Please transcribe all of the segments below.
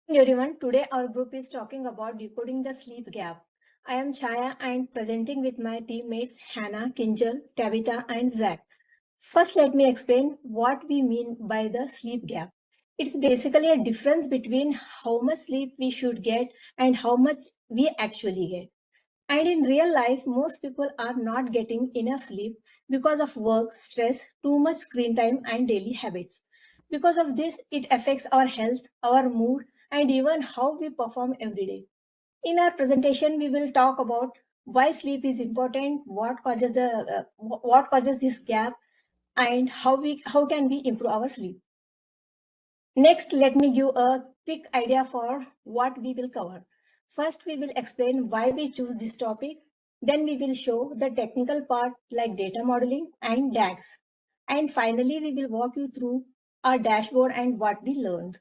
Hey everyone, today our group is talking about decoding the sleep gap. I am Chaya and presenting with my teammates Hannah, Kinjal, Tabitha and Zach. First, let me explain what we mean by the sleep gap. It's basically a difference between how much sleep we should get and how much we actually get. And in real life, most people are not getting enough sleep because of work, stress, too much screen time, and daily habits. Because of this, it affects our health, our mood, and even how we perform every day. In our presentation, we will talk about why sleep is important, what causes this gap, and how can we improve our sleep. Next, let me give a quick idea for what we will cover. First, we will explain why we choose this topic. Then we will show the technical part like data modeling and DAX. And finally, we will walk you through our dashboard and what we learned.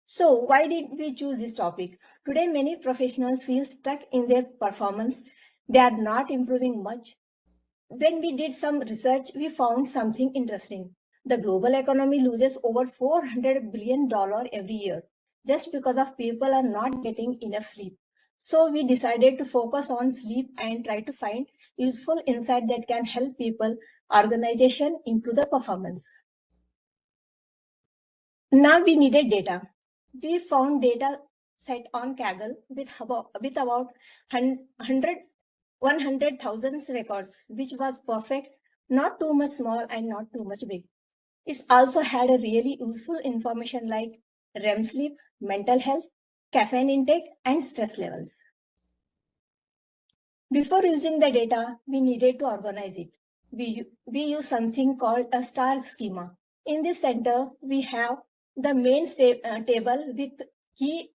So why did we choose this topic? Today, many professionals feel stuck in their performance. They are not improving much. When we did some research, we found something interesting. The global economy loses over $400 billion every year just because of people are not getting enough sleep. So we decided to focus on sleep and try to find useful insight that can help people, organization improve the performance. Now we needed data. We found data set on Kaggle with about 100,000 records, which was perfect, not too much small and not too much big. It also had a really useful information like REM sleep, mental health, caffeine intake, and stress levels. Before using the data, we needed to organize it. We use something called a star schema. In this center, we have the main table with key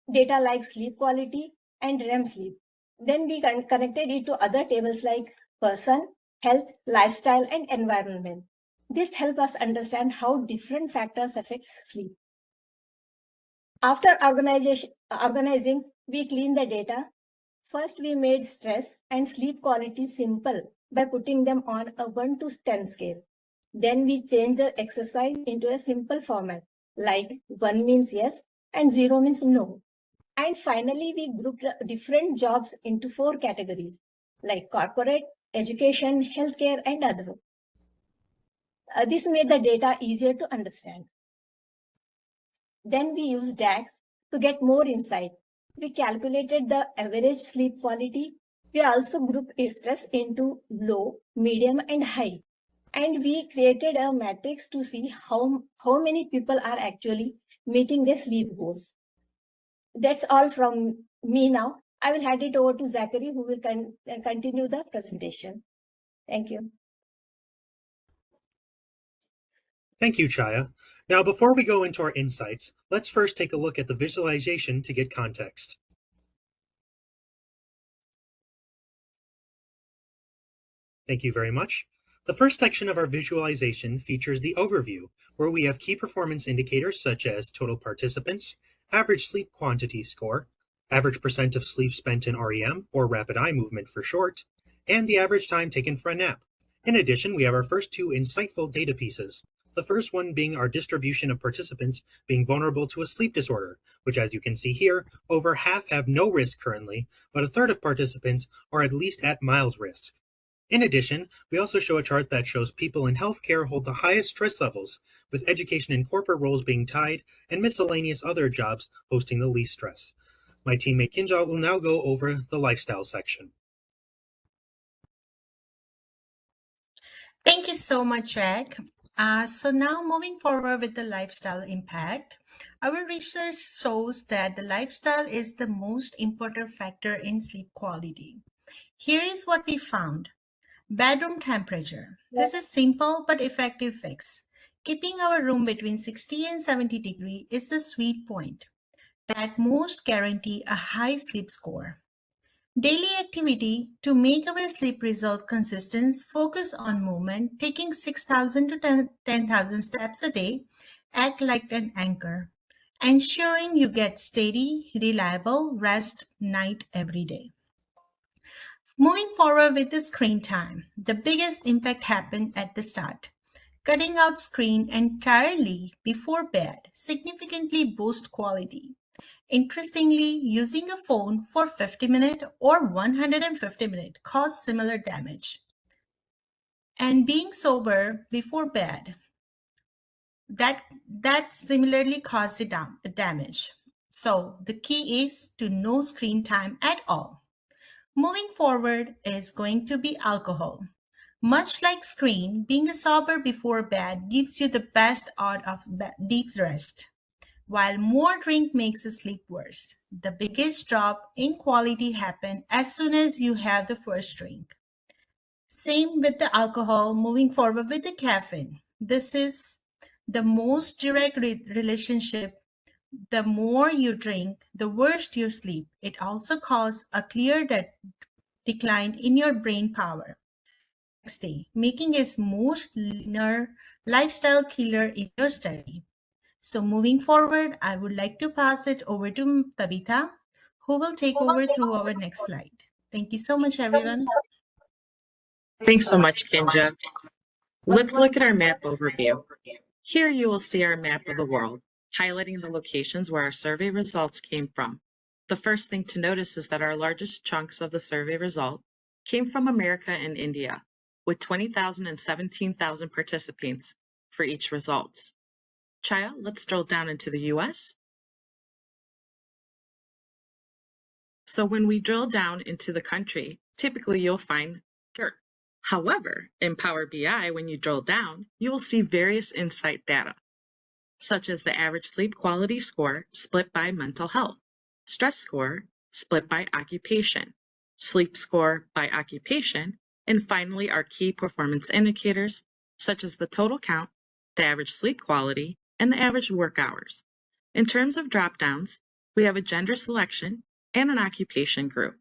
data like sleep quality and REM sleep. Then we connected it to other tables like person, health, lifestyle, and environment. This helps us understand how different factors affect sleep. After organizing, we clean the data. First, we made stress and sleep quality simple by putting them on a 1 to 10 scale. Then we changed the exercise into a simple format, like 1 means yes and 0 means no. And finally, we grouped different jobs into 4 categories, like corporate, education, healthcare, and other. This made the data easier to understand. Then we used DAX to get more insight. We calculated the average sleep quality. We also grouped stress into low, medium, and high. And we created a matrix to see how many people are actually meeting their sleep goals. That's all from me now. I will hand it over to Zachary, who will continue the presentation. Thank you. Thank you, Chaya. Now, before we go into our insights, let's first take a look at the visualization to get context. Thank you very much. The first section of our visualization features the overview, where we have key performance indicators such as total participants, average sleep quantity score, average percent of sleep spent in REM, or rapid eye movement for short, and the average time taken for a nap. In addition, we have our first 2 insightful data pieces. The first one being our distribution of participants being vulnerable to a sleep disorder, which, as you can see here, over half have no risk currently, but a third of participants are at least at mild risk. In addition, we also show a chart that shows people in healthcare hold the highest stress levels, with education and corporate roles being tied and miscellaneous other jobs hosting the least stress. My teammate Kinjal will now go over the lifestyle section. Thank you so much, Jack. So now moving forward with the lifestyle impact, our research shows that the lifestyle is the most important factor in sleep quality. Here is what we found. Bedroom temperature. This is simple but effective fix. Keeping our room between 60 and 70 degrees is the sweet point that most guarantee a high sleep score. Daily activity. To make our sleep result consistent, focus on movement, taking 6,000 to 10,000 steps a day, act like an anchor, ensuring you get steady, reliable rest night every day. Moving forward with the screen time, the biggest impact happened at the start. Cutting out screen entirely before bed significantly boosts quality. Interestingly, using a phone for 50 minutes or 150 minutes causes similar damage. And being sober before bed, that similarly causes damage. So the key is to no screen time at all. Moving forward is going to be alcohol. Much like screen, being sober before bed gives you the best out of deep rest, while more drink makes sleep worse. The biggest drop in quality happens as soon as you have the first drink. Same with the alcohol, moving forward with the caffeine. This is the most direct relationship. The more you drink, the worse you sleep. It also causes a clear decline in your brain power next day, making it most leaner lifestyle killer in your study. So moving forward, I would like to pass it over to Tabitha, who will take over through our next slide. Thank you so much, everyone. Thanks so much, Kinja. Let's look at our map overview. Here you will see our map of the world, highlighting the locations where our survey results came from. The first thing to notice is that our largest chunks of the survey result came from America and India, with 20,000 and 17,000 participants for each results. Chaya, let's drill down into the US. So when we drill down into the country, typically you'll find dirt. However, in Power BI, when you drill down, you will see various insight data, such as the average sleep quality score split by mental health, stress score split by occupation, sleep score by occupation, and finally our key performance indicators, such as the total count, the average sleep quality, and the average work hours. In terms of dropdowns, we have a gender selection and an occupation group.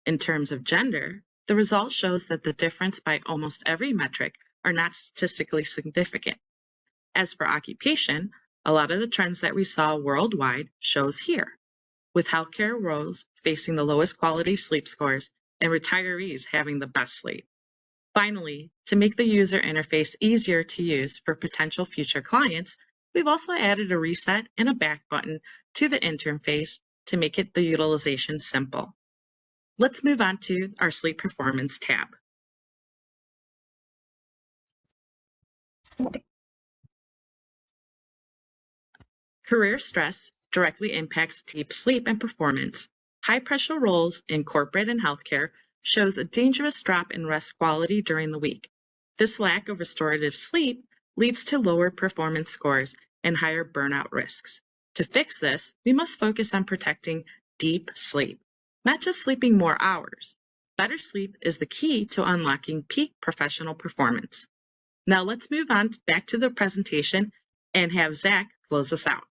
In terms of gender, the result shows that the difference by almost every metric are not statistically significant. As for occupation, a lot of the trends that we saw worldwide shows here, with healthcare roles facing the lowest quality sleep scores and retirees having the best sleep. Finally, to make the user interface easier to use for potential future clients, we've also added a reset and a back button to the interface to make the utilization simple. Let's move on to our sleep performance tab. Career stress directly impacts deep sleep and performance. High pressure roles in corporate and healthcare shows a dangerous drop in rest quality during the week. This lack of restorative sleep leads to lower performance scores and higher burnout risks. To fix this, we must focus on protecting deep sleep, not just sleeping more hours. Better sleep is the key to unlocking peak professional performance. Now let's move on back to the presentation and have Zach close us out.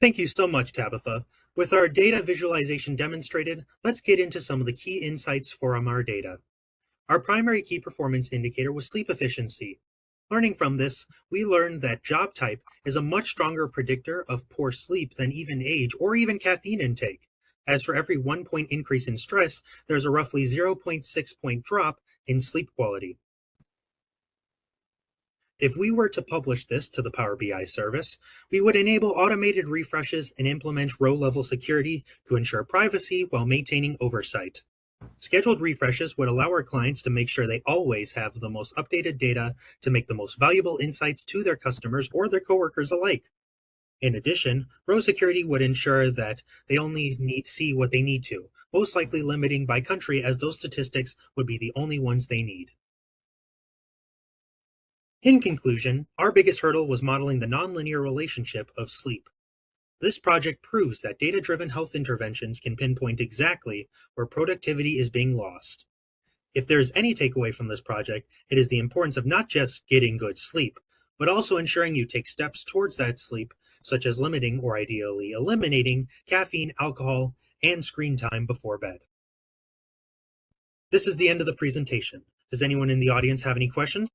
Thank you so much, Tabitha. With our data visualization demonstrated, let's get into some of the key insights from our data. Our primary key performance indicator was sleep efficiency. Learning from this, we learned that job type is a much stronger predictor of poor sleep than even age or even caffeine intake. As for every 1 point increase in stress, there's a roughly 0.6 point drop in sleep quality. If we were to publish this to the Power BI service, we would enable automated refreshes and implement row-level security to ensure privacy while maintaining oversight. Scheduled refreshes would allow our clients to make sure they always have the most updated data to make the most valuable insights to their customers or their coworkers alike. In addition, row security would ensure that they only see what they need to, most likely limiting by country, as those statistics would be the only ones they need. In conclusion, our biggest hurdle was modeling the nonlinear relationship of sleep. This project proves that data-driven health interventions can pinpoint exactly where productivity is being lost. If there's any takeaway from this project, it is the importance of not just getting good sleep, but also ensuring you take steps towards that sleep, such as limiting or ideally eliminating caffeine, alcohol, and screen time before bed. This is the end of the presentation. Does anyone in the audience have any questions?